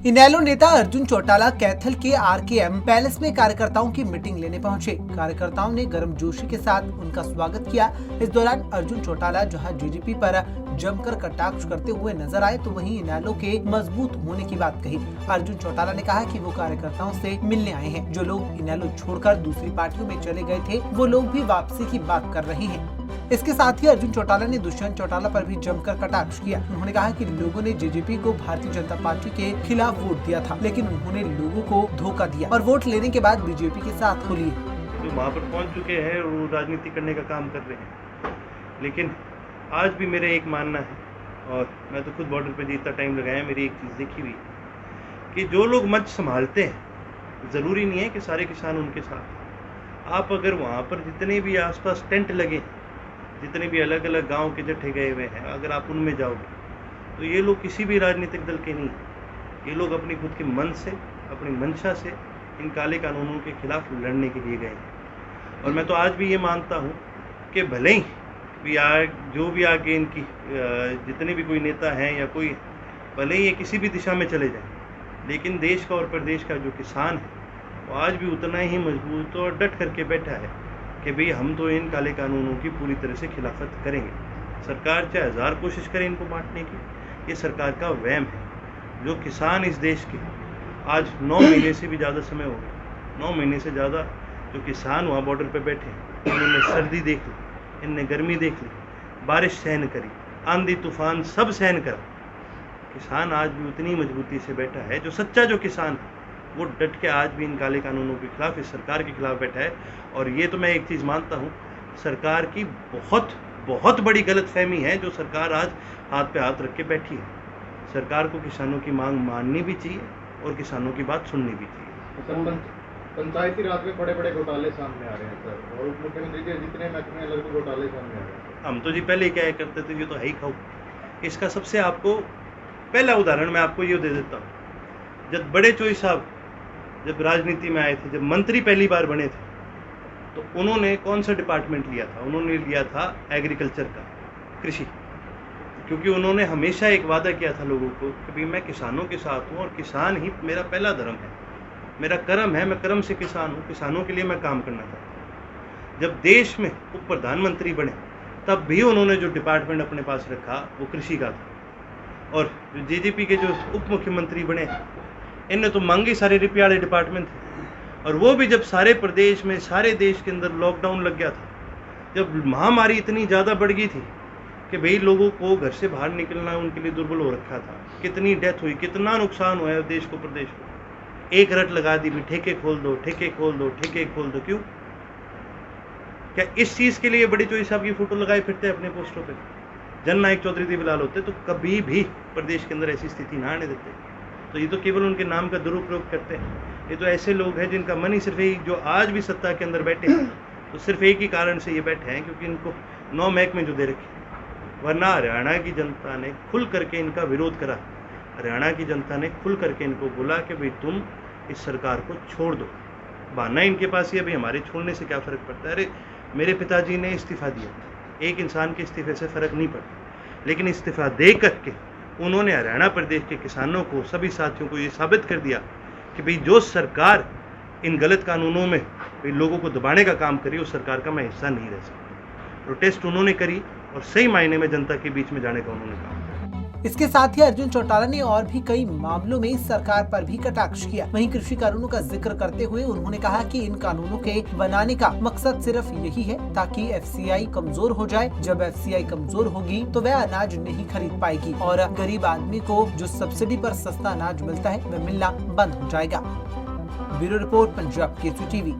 इनेलो नेता अर्जुन चौटाला कैथल के RKM palace में कार्यकर्ताओं की मीटिंग लेने पहुंचे। कार्यकर्ताओं ने गर्मजोशी के साथ उनका स्वागत किया। इस दौरान अर्जुन चौटाला जहां जेजेपी पर जमकर कटाक्ष करते हुए नजर आए, तो वहीं इनेलो के मजबूत होने की बात कही। अर्जुन चौटाला ने कहा कि वो कार्यकर्ताओं से मिलने आए हैं। जो लोग इनेलो छोड़कर दूसरी पार्टियों में चले गए थे, वो लोग भी वापसी की बात कर रहे हैं। इसके साथ ही अर्जुन चौटाला ने दुष्यंत चौटाला पर भी जमकर कटाक्ष किया। उन्होंने कहा कि लोगों ने जेजेपी को भारतीय जनता पार्टी के खिलाफ वोट दिया था, लेकिन उन्होंने लोगों को धोखा दिया और वोट लेने के बाद बीजेपी के साथ हो लिए। जो वहाँ पर पहुँच चुके हैं वो राजनीति करने का काम कर रहे हैं, लेकिन आज भी मेरा एक मानना है, और मैं तो खुद बॉर्डर पर जितना टाइम लगाया, मेरी एक चीज़ देखी हुई कि जो लोग मंच संभालते हैं, ज़रूरी नहीं है कि सारे किसान उनके साथ। आप अगर वहाँ पर जितने भी आसपास टेंट लगे, जितने भी अलग अलग गांव के जत्थे गए हुए हैं, अगर आप उनमें जाओगे तो ये लोग किसी भी राजनीतिक दल के नहीं, ये लोग अपनी खुद के मन से, अपनी मंशा से इन काले कानूनों के खिलाफ लड़ने के लिए गए हैं। और मैं तो आज भी ये मानता हूँ कि भले ही जो भी आगे इनकी जितने भी कोई नेता हैं या कोई, भले ही ये किसी भी दिशा में चले जाएं, लेकिन देश का और प्रदेश का जो किसान है वो आज भी उतना ही मजबूत और डट करके बैठा है कि भाई हम तो इन काले कानूनों की पूरी तरह से खिलाफत करेंगे। सरकार चाहे 1000 कोशिश करे इनको बांटने की, ये सरकार का वहम है। जो किसान इस देश के आज 9 महीने से भी ज़्यादा समय हो गया, 9 महीने से ज़्यादा जो किसान वहाँ बॉर्डर पे बैठे हैं, इन्होंने सर्दी देख ली, इनने गर्मी देख ली, बारिश सहन करी, आंधी तूफान सब सहन करा। किसान आज भी उतनी मजबूती से बैठा है। जो सच्चा जो किसान है वो डट के आज भी इन काले कानूनों के खिलाफ, इस सरकार के खिलाफ बैठा है। और ये तो मैं एक चीज़ मानता हूँ, सरकार की बहुत बड़ी गलतफहमी है जो सरकार आज हाथ पे हाथ रख के बैठी है। सरकार को किसानों की मांग माननी भी चाहिए और किसानों की बात सुननी भी चाहिए। पंचायती राज में बड़े बड़े घोटाले सामने आ रहे हैं सर, और उप मुख्यमंत्री के जितने महकमे अलग घोटाले सामने आ रहे हैं। हम तो जी पहले क्या करते थे, ये तो है ही खाओ। इसका सबसे आपको पहला उदाहरण मैं आपको ये दे देता हूँ। जब बड़े चोई साहब जब राजनीति में आए थे, जब मंत्री पहली बार बने थे, तो उन्होंने कौन सा डिपार्टमेंट लिया था? उन्होंने लिया था एग्रीकल्चर का, कृषि। क्योंकि उन्होंने हमेशा एक वादा किया था लोगों को कि भाई मैं किसानों के साथ हूँ और किसान ही मेरा पहला धर्म है, मेरा कर्म है, मैं कर्म से किसान हूँ, किसानों के लिए मैं काम करना चाहता हूँ। जब देश में उप प्रधानमंत्री बने तब भी उन्होंने जो डिपार्टमेंट अपने पास रखा वो कृषि का था। और जो जेजेपी के जो उप मुख्यमंत्री बने, इनने तो मांगे सारे रुपये वाले डिपार्टमेंट थे। और वो भी जब सारे प्रदेश में, सारे देश के अंदर लॉकडाउन लग गया था, जब महामारी इतनी ज़्यादा बढ़ गई थी कि भाई लोगों को घर से बाहर निकलना उनके लिए दुर्बल हो रखा था, कितनी डेथ हुई, कितना नुकसान हुआ है देश को, प्रदेश को। एक रट लगा दी भी, ठेके खोल दो, ठेके खोल दो, ठेके खोल दो। क्यों? क्या इस चीज़ के लिए बड़ी चोई साहब की फोटो लगाए फिरते अपने पोस्टरों पर? जननायक चौधरी दी बिलाल होते तो कभी भी प्रदेश के अंदर ऐसी स्थिति ना आने देते। तो ये तो केवल उनके नाम का दुरुपयोग करते हैं। ये तो ऐसे लोग हैं जिनका मन ही सिर्फ एक, जो आज भी सत्ता के अंदर बैठे हैं तो सिर्फ एक ही कारण से ये बैठे हैं, क्योंकि इनको 9 महकमे जो दे रखे। वरना हरियाणा की जनता ने खुल करके इनका विरोध करा। हरियाणा की जनता ने खुल करके इनको बोला कि भाई तुम इस सरकार को छोड़ दो। बहाना इनके पास ये, भाई हमारे छोड़ने से क्या फ़र्क पड़ता है? अरे मेरे पिताजी ने इस्तीफ़ा दिया, एक इंसान के इस्तीफे से फ़र्क नहीं पड़ता, लेकिन इस्तीफ़ा दे करके उन्होंने हरियाणा प्रदेश के किसानों को, सभी साथियों को ये साबित कर दिया कि भाई जो सरकार इन गलत कानूनों में लोगों को दबाने का काम करी, उस सरकार का मैं हिस्सा नहीं रह सकता। प्रोटेस्ट उन्होंने करी और सही मायने में जनता के बीच में जाने का उन्होंने काम। इसके साथ ही अर्जुन चौटाला ने और भी कई मामलों में सरकार पर भी कटाक्ष किया। वहीं कृषि कानूनों का जिक्र करते हुए उन्होंने कहा कि इन कानूनों के बनाने का मकसद सिर्फ यही है ताकि एफसीआई कमजोर हो जाए। जब एफसीआई कमजोर होगी तो वह अनाज नहीं खरीद पाएगी और गरीब आदमी को जो सब्सिडी पर सस्ता अनाज मिलता है वह मिलना बंद हो जाएगा। Bureau report, Punjab Kesari TV.